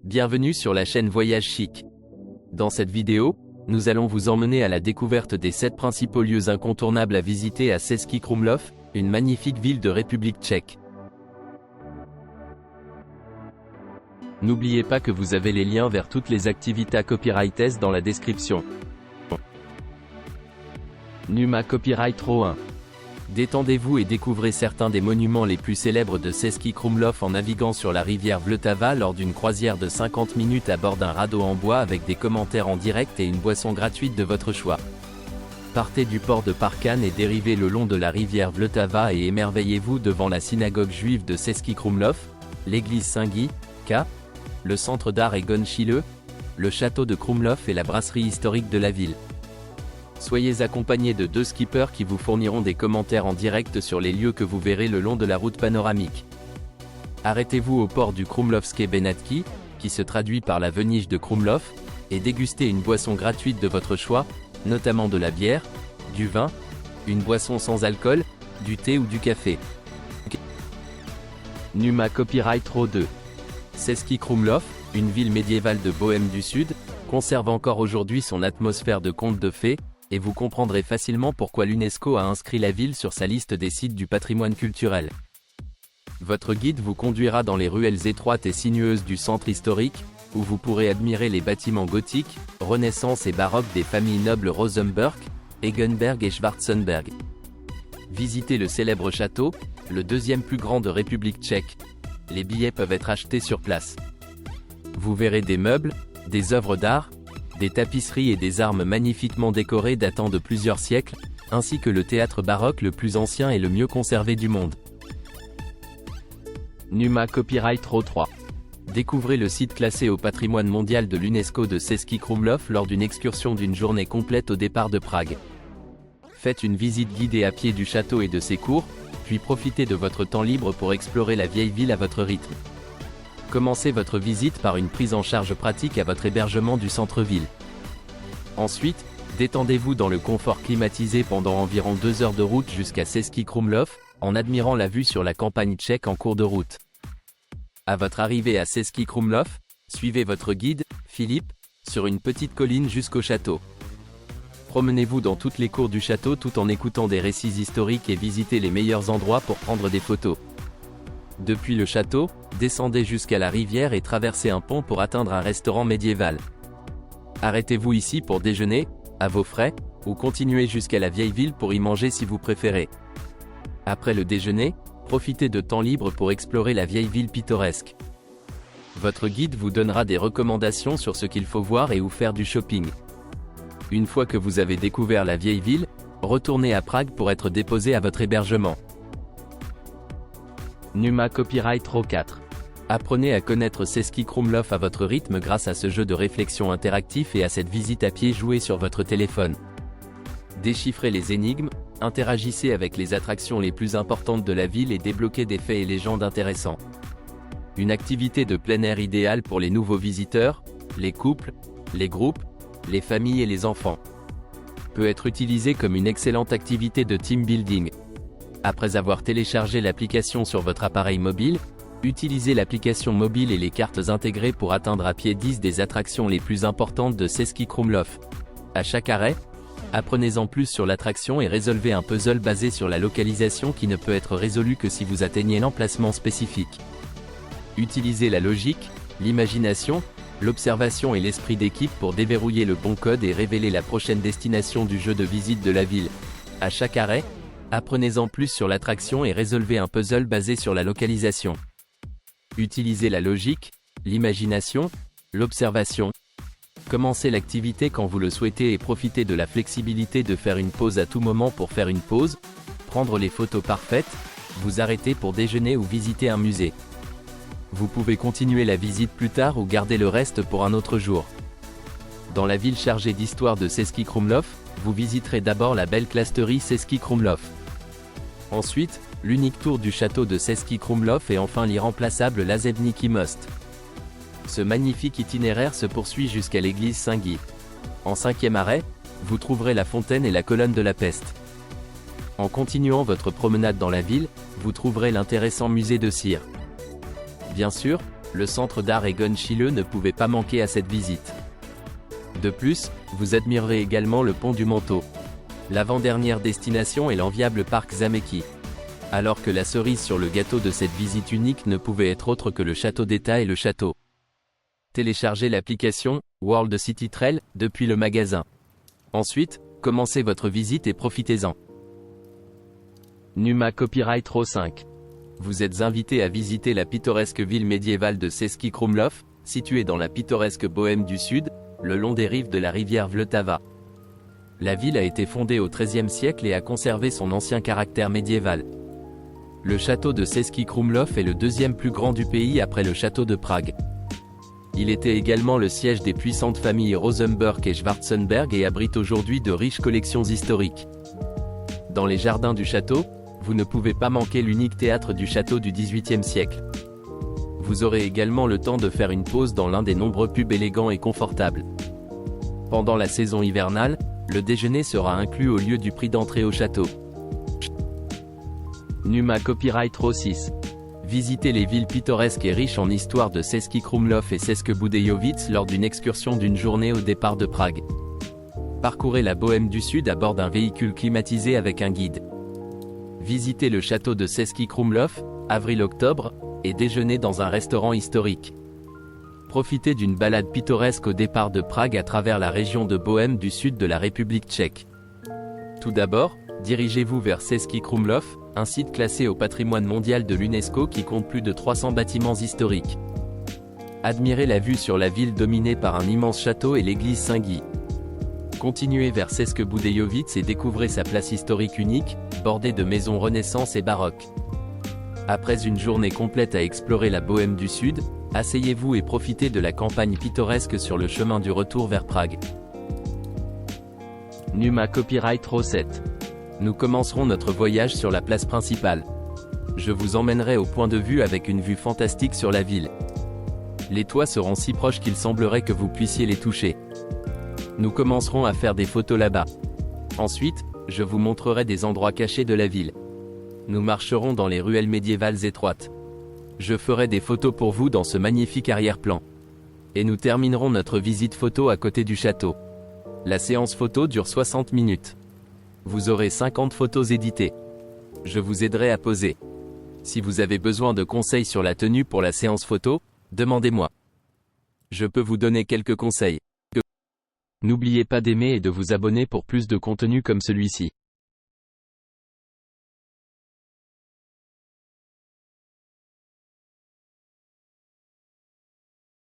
Bienvenue sur la chaîne Voyage Chic. Dans cette vidéo, nous allons vous emmener à la découverte des 7 principaux lieux incontournables à visiter à Český Krumlov, une magnifique ville de République tchèque. N'oubliez pas que vous avez les liens vers toutes les activités copyrightes dans la description. Numa Copyright Row 1. Détendez-vous et découvrez certains des monuments les plus célèbres de Český Krumlov en naviguant sur la rivière Vltava lors d'une croisière de 50 minutes à bord d'un radeau en bois avec des commentaires en direct et une boisson gratuite de votre choix. Partez du port de Parkan et dérivez le long de la rivière Vltava et émerveillez-vous devant la synagogue juive de Český Krumlov, l'église Saint-Guy, le centre d'art Egon Schiele, le château de Krumlov et la brasserie historique de la ville. Soyez accompagnés de 2 skippers qui vous fourniront des commentaires en direct sur les lieux que vous verrez le long de la route panoramique. Arrêtez-vous au port du Krumlovské Benátky, qui se traduit par la Venise de Krumlov, et dégustez une boisson gratuite de votre choix, notamment de la bière, du vin, une boisson sans alcool, du thé ou du café. Numa Copyright Row 2. Český Krumlov, une ville médiévale de Bohême du Sud, conserve encore aujourd'hui son atmosphère de conte de fées, et vous comprendrez facilement pourquoi l'UNESCO a inscrit la ville sur sa liste des sites du patrimoine culturel. Votre guide vous conduira dans les ruelles étroites et sinueuses du centre historique, où vous pourrez admirer les bâtiments gothiques, Renaissance et baroques des familles nobles Rosenberg, Eggenberg et Schwarzenberg. Visitez le célèbre château, le 2e plus grand de République tchèque. Les billets peuvent être achetés sur place. Vous verrez des meubles, des œuvres d'art, des tapisseries et des armes magnifiquement décorées datant de plusieurs siècles, ainsi que le théâtre baroque le plus ancien et le mieux conservé du monde. Numa Copyright Row 3. Découvrez le site classé au patrimoine mondial de l'UNESCO de Český Krumlov lors d'une excursion d'une journée complète au départ de Prague. Faites une visite guidée à pied du château et de ses cours, puis profitez de votre temps libre pour explorer la vieille ville à votre rythme. Commencez votre visite par une prise en charge pratique à votre hébergement du centre-ville. Ensuite, détendez-vous dans le confort climatisé pendant environ 2 heures de route jusqu'à Český Krumlov, en admirant la vue sur la campagne tchèque en cours de route. À votre arrivée à Český Krumlov, suivez votre guide, Philippe, sur une petite colline jusqu'au château. Promenez-vous dans toutes les cours du château tout en écoutant des récits historiques et visitez les meilleurs endroits pour prendre des photos. Depuis le château, descendez jusqu'à la rivière et traversez un pont pour atteindre un restaurant médiéval. Arrêtez-vous ici pour déjeuner, à vos frais, ou continuez jusqu'à la vieille ville pour y manger si vous préférez. Après le déjeuner, profitez de temps libre pour explorer la vieille ville pittoresque. Votre guide vous donnera des recommandations sur ce qu'il faut voir et où faire du shopping. Une fois que vous avez découvert la vieille ville, retournez à Prague pour être déposé à votre hébergement. Numa Copyright Row 4. Apprenez à connaître Český Krumlov à votre rythme grâce à ce jeu de réflexion interactif et à cette visite à pied jouée sur votre téléphone. Déchiffrez les énigmes, interagissez avec les attractions les plus importantes de la ville et débloquez des faits et légendes intéressants. Une activité de plein air idéale pour les nouveaux visiteurs, les couples, les groupes, les familles et les enfants. Peut être utilisée comme une excellente activité de team building. Après avoir téléchargé l'application sur votre appareil mobile, utilisez l'application mobile et les cartes intégrées pour atteindre à pied 10 des attractions les plus importantes de Český Krumlov. À chaque arrêt, apprenez-en plus sur l'attraction et résolvez un puzzle basé sur la localisation qui ne peut être résolu que si vous atteignez l'emplacement spécifique. Utilisez la logique, l'imagination, l'observation et l'esprit d'équipe pour déverrouiller le bon code et révéler la prochaine destination du jeu de visite de la ville. À chaque arrêt, apprenez-en plus sur l'attraction et résolvez un puzzle basé sur la localisation. Utilisez la logique, l'imagination, l'observation. Commencez l'activité quand vous le souhaitez et profitez de la flexibilité de faire une pause à tout moment pour faire une pause, prendre les photos parfaites, vous arrêter pour déjeuner ou visiter un musée. Vous pouvez continuer la visite plus tard ou garder le reste pour un autre jour. Dans la ville chargée d'histoire de Český Krumlov, vous visiterez d'abord la belle classerie Český Krumlov. Ensuite, l'unique tour du château de Český Krumlov et enfin l'irremplaçable Lazebníky most. Ce magnifique itinéraire se poursuit jusqu'à l'église Saint-Guy. En 5e arrêt, vous trouverez la fontaine et la colonne de la peste. En continuant votre promenade dans la ville, vous trouverez l'intéressant musée de cire. Bien sûr, le centre d'art Egon Schiele ne pouvait pas manquer à cette visite. De plus, vous admirerez également le pont du Manteau. L'avant-dernière destination est l'enviable parc Zameki. Alors que la cerise sur le gâteau de cette visite unique ne pouvait être autre que le château d'État et le château. Téléchargez l'application World City Trail depuis le magasin. Ensuite, commencez votre visite et profitez-en. Numa Copyright Row 5. Vous êtes invité à visiter la pittoresque ville médiévale de Český Krumlov, située dans la pittoresque Bohême du Sud, le long des rives de la rivière Vltava. La ville a été fondée au XIIIe siècle et a conservé son ancien caractère médiéval. Le château de Český Krumlov est le deuxième plus grand du pays après le château de Prague. Il était également le siège des puissantes familles Rosenberg et Schwarzenberg et abrite aujourd'hui de riches collections historiques. Dans les jardins du château, vous ne pouvez pas manquer l'unique théâtre du château du XVIIIe siècle. Vous aurez également le temps de faire une pause dans l'un des nombreux pubs élégants et confortables. Pendant la saison hivernale, le déjeuner sera inclus au lieu du prix d'entrée au château. Numa Copyright Row 6. Visitez les villes pittoresques et riches en histoire de Český Krumlov et České Budějovice lors d'une excursion d'une journée au départ de Prague. Parcourez la Bohême du Sud à bord d'un véhicule climatisé avec un guide. Visitez le château de Český Krumlov, avril-octobre, et déjeunez dans un restaurant historique. Profitez d'une balade pittoresque au départ de Prague à travers la région de Bohême du Sud de la République tchèque. Tout d'abord, dirigez-vous vers Český Krumlov, un site classé au patrimoine mondial de l'UNESCO qui compte plus de 300 bâtiments historiques. Admirez la vue sur la ville dominée par un immense château et l'église Saint-Guy. Continuez vers České Budějovice et découvrez sa place historique unique, bordée de maisons Renaissance et baroque. Après une journée complète à explorer la Bohême du Sud, asseyez-vous et profitez de la campagne pittoresque sur le chemin du retour vers Prague. Numa Copyright Row 7. Nous commencerons notre voyage sur la place principale. Je vous emmènerai au point de vue avec une vue fantastique sur la ville. Les toits seront si proches qu'il semblerait que vous puissiez les toucher. Nous commencerons à faire des photos là-bas. Ensuite, je vous montrerai des endroits cachés de la ville. Nous marcherons dans les ruelles médiévales étroites. Je ferai des photos pour vous dans ce magnifique arrière-plan. Et nous terminerons notre visite photo à côté du château. La séance photo dure 60 minutes. Vous aurez 50 photos éditées. Je vous aiderai à poser. Si vous avez besoin de conseils sur la tenue pour la séance photo, demandez-moi. Je peux vous donner quelques conseils. N'oubliez pas d'aimer et de vous abonner pour plus de contenu comme celui-ci.